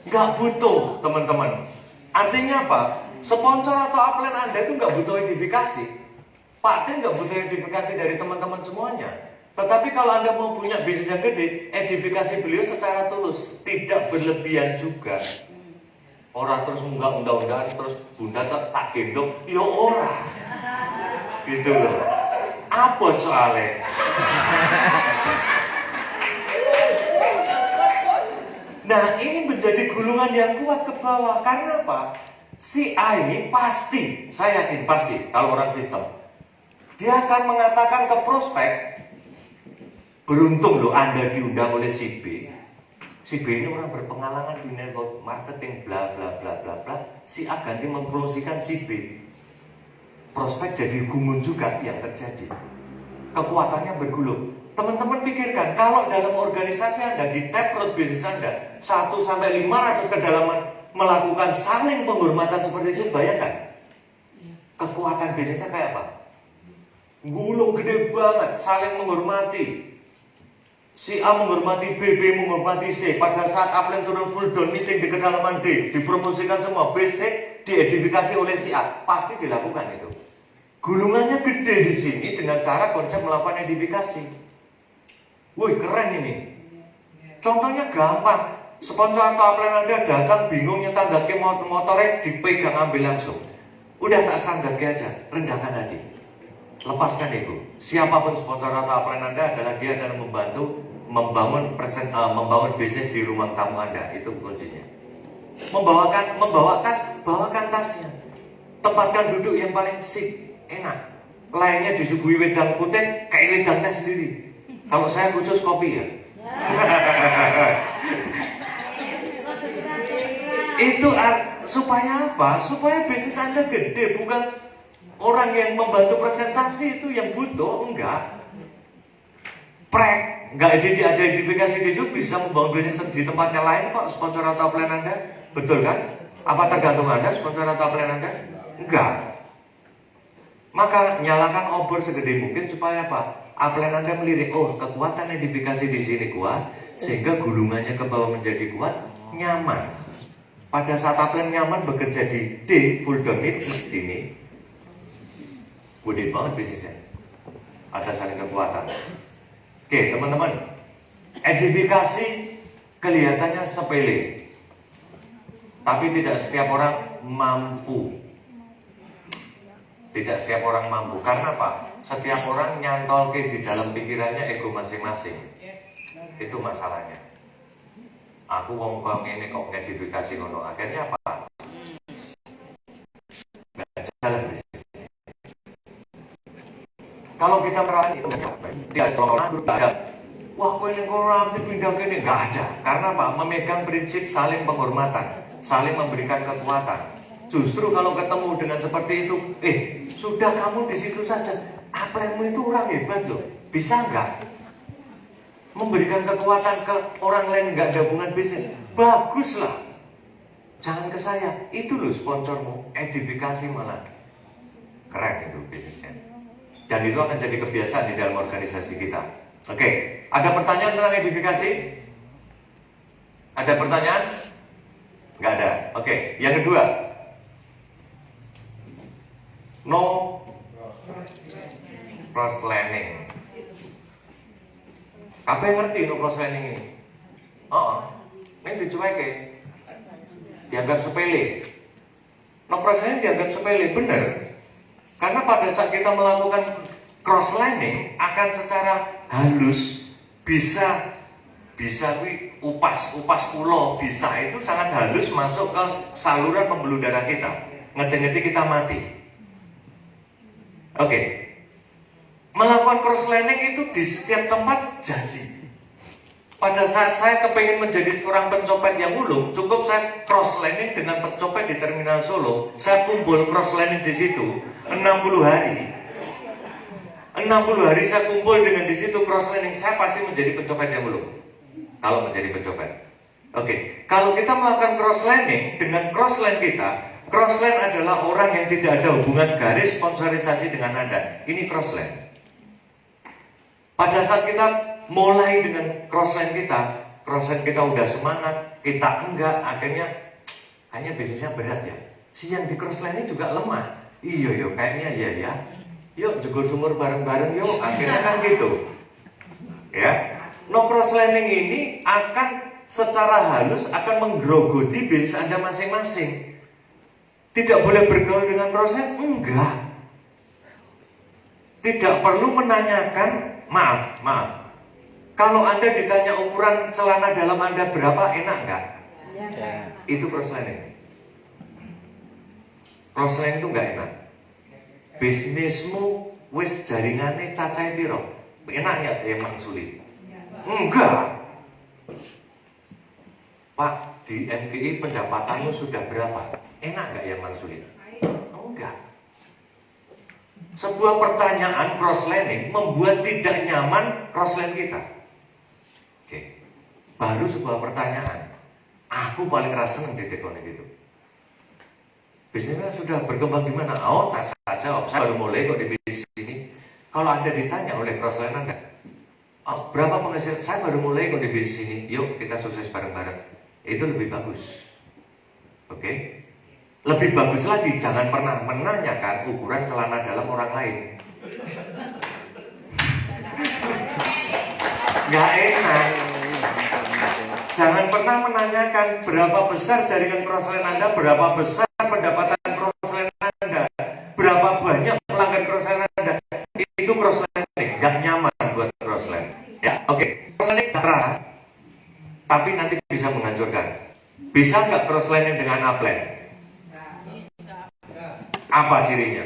Gak butuh, teman-teman. Artinya apa? Sponsor atau upline Anda itu gak butuh edifikasi. Pak Tin gak butuh edifikasi dari teman-teman semuanya. Tetapi kalau Anda mau punya bisnis yang gede, edifikasi beliau secara tulus, tidak berlebihan juga. Orang terus undang-undang terus bunda tak gendong, ya ora. Gitu loh. Apa soalnya? Nah, ini menjadi gulungan yang kuat ke bawah. Karena apa? Si A ini pasti, saya yakin pasti, kalau orang sistem, dia akan mengatakan ke prospek, beruntung loh Anda diundang oleh si B. Si B ini orang berpengalaman di network marketing, bla bla bla bla bla. Si A ganti mempromosikan si B. Prospek jadi gumun juga yang terjadi. Kekuatannya bergulung. Teman-teman pikirkan, kalau dalam organisasi Anda, di tap road bisnis Anda, 1-500 kedalaman melakukan saling penghormatan seperti itu, bayangkan kekuatan bisnisnya kayak apa? Gulung gede banget, saling menghormati. Si A menghormati B, B menghormati C. Pada saat upline turun full down meeting di kedalaman D, dipromosikan semua. B, C diedifikasi oleh si A. Pasti dilakukan itu. Gulungannya gede di sini dengan cara konsep melakukan edifikasi. Wih, keren ini. Contohnya gampang. Sponsor atau upline Anda datang bingung nyetak gake motornya, dipegang ambil langsung. Udah tak standar aja, rendahkan hati. Lepaskan ego. Siapapun sponsor atau upline Anda adalah dia dalam membantu membangun bisnis di rumah tamu Anda. Itu kuncinya. Membawa tas, bawakan tasnya. Tempatkan duduk yang paling sip, enak. Lainnya disuguhi wedang putih, kayak wedang teh sendiri. Kalau saya khusus kopi ya. Itu supaya apa? Supaya bisnis Anda gede, bukan orang yang membantu presentasi itu yang butuh, enggak. Enggak ada edifikasi di situ bisa membangun bisnis di tempatnya lain kok, sponsor atau upline Anda. Betul kan? Apa tergantung Anda, sponsor atau upline Anda? Enggak. Maka nyalakan obor segede mungkin supaya apa? Upline Anda melirik, oh kekuatan edifikasi di sini kuat, sehingga gulungannya ke bawah menjadi kuat, nyaman. Pada saat upline nyaman bekerja di D, full download ini, gede banget bisnisnya. Ada saling kekuatan. Oke, teman-teman. Edifikasi kelihatannya sepele. Tapi tidak setiap orang mampu. Tidak setiap orang mampu. Karena apa? Setiap orang nyantol di dalam pikirannya ego masing-masing. Itu masalahnya. Aku wong ini kok ngedifikasi ngono. Akhirnya apa? Nggak jalan bisnis. Kalau kita merasa itu tidak orang ada. Wah, kau ini orang pindah ke ini nggak ada. Karena apa? Memegang prinsip saling penghormatan, saling memberikan kekuatan. Justru kalau ketemu dengan seperti itu, sudah kamu di situ saja. Apelmu itu orang hebat loh. Bisa nggak memberikan kekuatan ke orang lain nggak ada hubungan bisnis? Baguslah. Jangan ke saya. Itu loh sponsormu. Edifikasi malah. Keren itu bisnisnya. Dan itu akan jadi kebiasaan di dalam organisasi kita. Oke, ada pertanyaan tentang edifikasi? Ada pertanyaan? Nggak ada. Oke, yang kedua. No cross-learning. Apa yang ngerti no cross-learning ini? Ini dicuekin. Dianggap sepele. No cross-learning dianggap sepele, benar. Karena pada saat kita melakukan cross-learning akan secara halus bisa upas ulo bisa itu sangat halus masuk ke saluran pembuluh darah kita. Ngeti-ngeti kita mati. Oke. Melakukan cross-learning itu di setiap tempat jadi. Pada saat saya kepengen menjadi orang pencopet yang ulung, cukup saya cross-learning dengan pencopet di Terminal Solo. Saya kumpul cross-learning di situ 60 hari. 60 hari saya kumpul dengan di situ cross-learning, saya pasti menjadi pencopet yang ulung. Kalau menjadi pencopet. Oke, kalau kita melakukan cross-learning dengan cross-line kita, cross-line adalah orang yang tidak ada hubungan garis sponsorisasi dengan Anda. Ini cross-line. Pada saat kita mulai dengan cross-line kita udah semangat, kita enggak, kayaknya bisnisnya berat ya. Si yang di cross-line ini juga lemah. Iya, kayaknya ya. Yuk jegur sumur bareng-bareng yuk. Akhirnya kan gitu. Ya. No cross-learning ini akan secara halus akan menggerogoti bisnis Anda masing-masing. Tidak boleh bergaul dengan cross-line? Enggak. Tidak perlu menanyakan, maaf. Kalau Anda ditanya ukuran celana dalam Anda berapa, enak enggak? Ya. Itu cross-learning. Cross-learning itu enggak enak. Bisnismu wis jaringannya cacai piro? Enaknya emang sulit. Enggak. Pak, di MGI pendapatanmu sudah berapa? Enak enggak yang sulit? Enggak. Sebuah pertanyaan cross-learning membuat tidak nyaman cross-line kita. Oke. Baru sebuah pertanyaan. Aku paling rasa seneng di teknik gitu. Bisnisnya sudah berkembang di mana? Tak saja, saya baru mulai kok di bisnis ini. Kalau Anda ditanya oleh cross-line Anda, berapa penghasilan? Saya baru mulai kok di bisnis ini. Yuk kita sukses bareng-bareng. Itu lebih bagus. Oke? Lebih bagus lagi, jangan pernah menanyakan ukuran celana dalam orang lain. Gak enak. Jangan pernah menanyakan berapa besar jaringan cross-line Anda, berapa besar pendapatan cross-line Anda, berapa banyak pelanggan cross-line Anda. Itu cross-line, gak nyaman buat cross-line. Ya, oke. Cross-line keras, tapi nanti bisa menghancurkan. Bisa nggak cross-line dengan upline? Apa cirinya?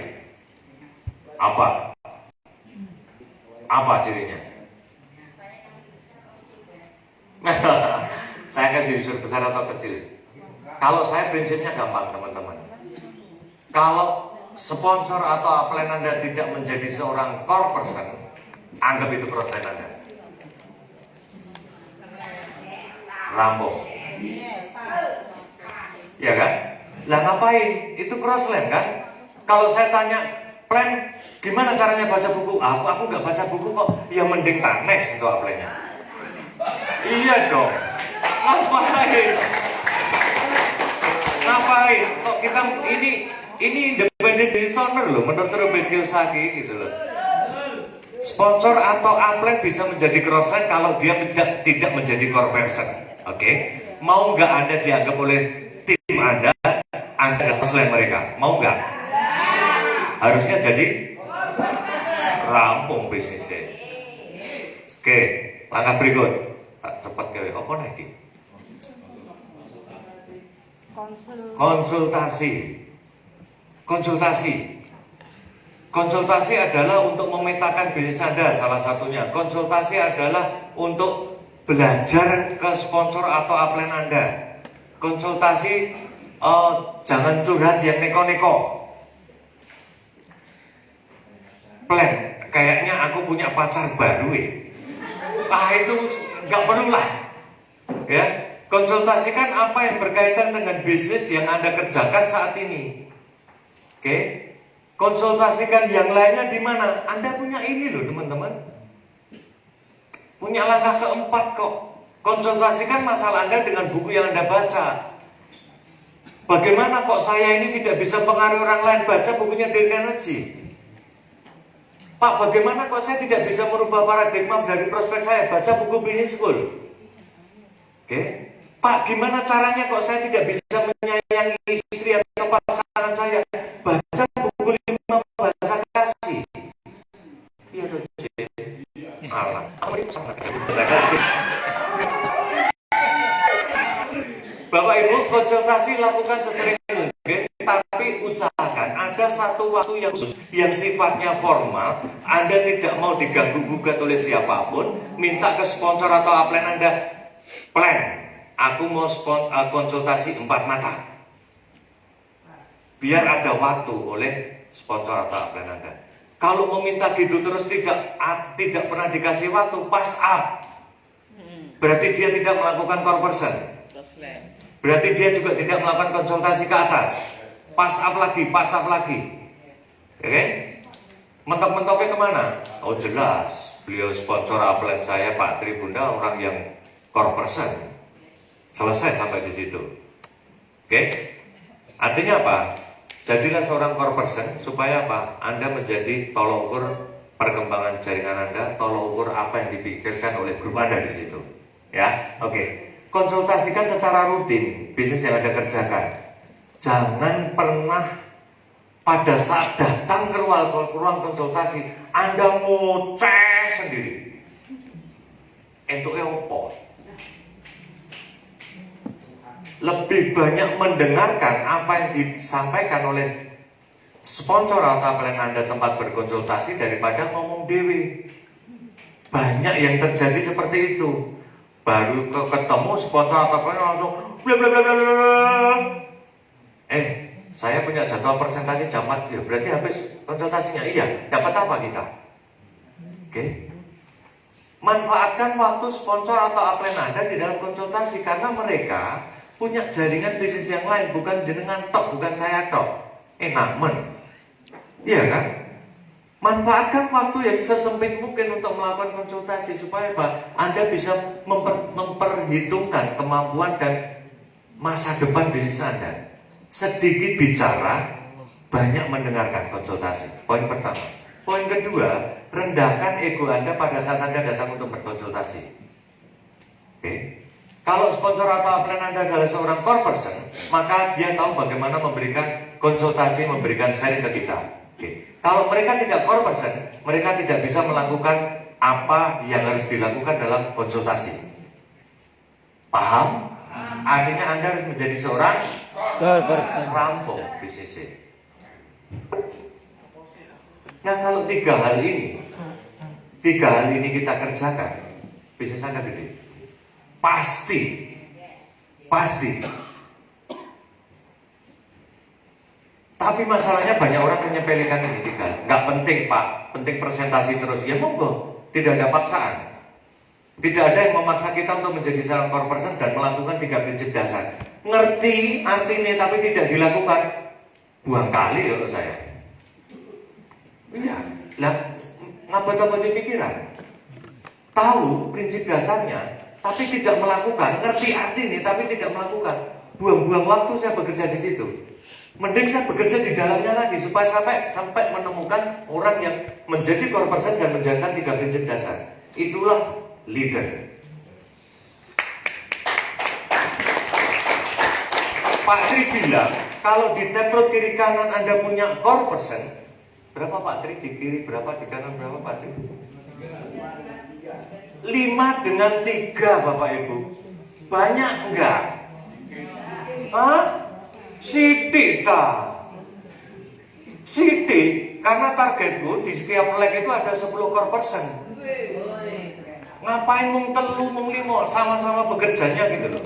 Apa cirinya? Saya kasih unsur besar atau kecil. Kalau saya prinsipnya gampang teman-teman. Kalau sponsor atau upline Anda tidak menjadi seorang core person, anggap itu cross-line Anda. Rampok. Ya kan? Lah ngapain? Itu cross-line kan? Kalau saya tanya, plan gimana caranya baca buku? Aku nggak baca buku kok. Ya mending tak next itu upline-nya. Iya dong. Ngapain? Kok kita ini independent designer loh, menurut Robert Kiyosaki gitu loh. Sponsor atau upline bisa menjadi crossline kalau dia tidak menjadi core person. Oke? Mau nggak Anda dianggap oleh tim Anda crossline mereka? Mau nggak? Harusnya jadi rampung bisnisnya. Oke, langkah berikut. Cepat gawe apa lagi? Konsultasi adalah untuk memetakan bisnis Anda, salah satunya. Konsultasi adalah untuk belajar ke sponsor atau upline Anda. Konsultasi, jangan curhat yang neko-neko. Plan, kayaknya aku punya pacar baru itu nggak perlu lah. Ya, konsultasikan apa yang berkaitan dengan bisnis yang Anda kerjakan saat ini. Oke? Konsultasikan yang lainnya di mana? Anda punya ini loh teman-teman. Punya langkah keempat kok. Konsultasikan masalah Anda dengan buku yang Anda baca. Bagaimana kok saya ini tidak bisa pengaruhi orang lain? Baca bukunya Dale Carnegie. Pak, bagaimana kok saya tidak bisa merubah paradigma dari prospek saya? Baca buku Business School. Oke. Pak, gimana caranya kok saya tidak bisa menyayangi istri atau pasangan saya? Baca buku 5 bahasa kasih. Iya dong, alah, bahasa kasih. Bapak Ibu, konsultasi lakukan sesering mungkin, tapi usahakan ada satu waktu yang khusus, yang sifatnya formal. Anda tidak mau diganggu-gugat oleh siapapun. Minta ke sponsor atau upline Anda, plan, aku mau konsultasi 4 mata. Biar ada waktu oleh sponsor atau upline Anda. Kalau mau minta gitu terus tidak pernah dikasih waktu, pass up. Berarti dia tidak melakukan core person. Berarti dia juga tidak melakukan konsultasi ke atas. Pass up lagi. Oke? Mentok-mentoknya kemana? Oh jelas, beliau sponsor upline saya Pak Tri Bunda orang yang core person. Selesai sampai di situ. Oke? Artinya apa? Jadilah seorang core person supaya apa? Anda menjadi tolok ukur perkembangan jaringan Anda, tolok ukur apa yang dipikirkan oleh grup Anda di situ. Ya, oke. Konsultasikan secara rutin bisnis yang Anda kerjakan. Jangan pernah pada saat datang ke ruang konsultasi Anda ngoceh sendiri. Entuknya apa? Lebih banyak mendengarkan apa yang disampaikan oleh sponsor atau upline Anda tempat berkonsultasi daripada ngomong dewi. Banyak yang terjadi seperti itu. Baru ketemu sponsor atau upline langsung bla bla bla bla bla. Saya punya jadwal presentasi jam 4. Ya berarti habis konsultasinya. Iya, dapat apa kita? Oke. Manfaatkan waktu sponsor atau upline Anda di dalam konsultasi karena mereka punya jaringan bisnis yang lain, bukan jenengan tok, bukan saya tok. Enak. Iya kan? Manfaatkan waktu yang sesempit mungkin untuk melakukan konsultasi supaya apa? Anda bisa memperhitungkan kemampuan dan masa depan bisnis Anda. Sedikit bicara, banyak mendengarkan konsultasi. Poin pertama. Poin kedua, rendahkan ego Anda pada saat Anda datang untuk berkonsultasi. Oke? Kalau sponsor atau upline Anda adalah seorang core person, maka dia tahu bagaimana memberikan konsultasi, memberikan sharing ke kita. Oke. Kalau mereka tidak core person, mereka tidak bisa melakukan apa yang harus dilakukan dalam konsultasi. Paham? Artinya Anda harus menjadi seorang core person. rampung bisnisnya. Nah kalau tiga hal ini kita kerjakan, bisnis Anda gede. Pasti. Tapi masalahnya banyak orang menyepelekan ini tiga. Nggak penting Pak, penting presentasi terus. Ya monggo, tidak ada paksaan. Tidak ada yang memaksa kita untuk menjadi seorang core person dan melakukan 3 prinsip dasar. Ngerti artinya tapi tidak dilakukan, buang kali ya saya. Iya, lah ngapa-ngapa di pikiran. Tahu prinsip dasarnya, tapi tidak melakukan. Ngerti artinya tapi tidak melakukan. Buang-buang waktu saya bekerja di situ. Mending saya bekerja di dalamnya lagi supaya sampai menemukan orang yang menjadi core person dan menjalankan 3 prinsip dasar. Itulah leader. Pak Tri bilang, kalau di taproot kiri kanan Anda punya core person, berapa Pak Tri? Di kiri berapa, di kanan berapa Pak Tri? 5 dengan 3 Bapak Ibu. Banyak enggak? Hah? Sidik tak? Sidik, karena targetku di setiap leg itu ada 10 core person. Ngapain mung telu, mung limo, sama-sama bekerjanya gitu loh.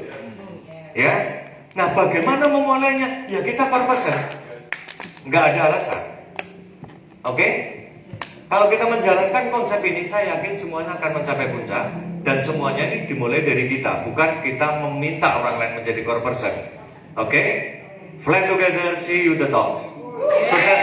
Ya, nah bagaimana memulainya? Ya kita core person. Nggak ada alasan. Oke? Kalau kita menjalankan konsep ini, saya yakin semuanya akan mencapai puncak. Dan semuanya ini dimulai dari kita, bukan kita meminta orang lain menjadi core person. Oke? Fly together, see you the top. Sukses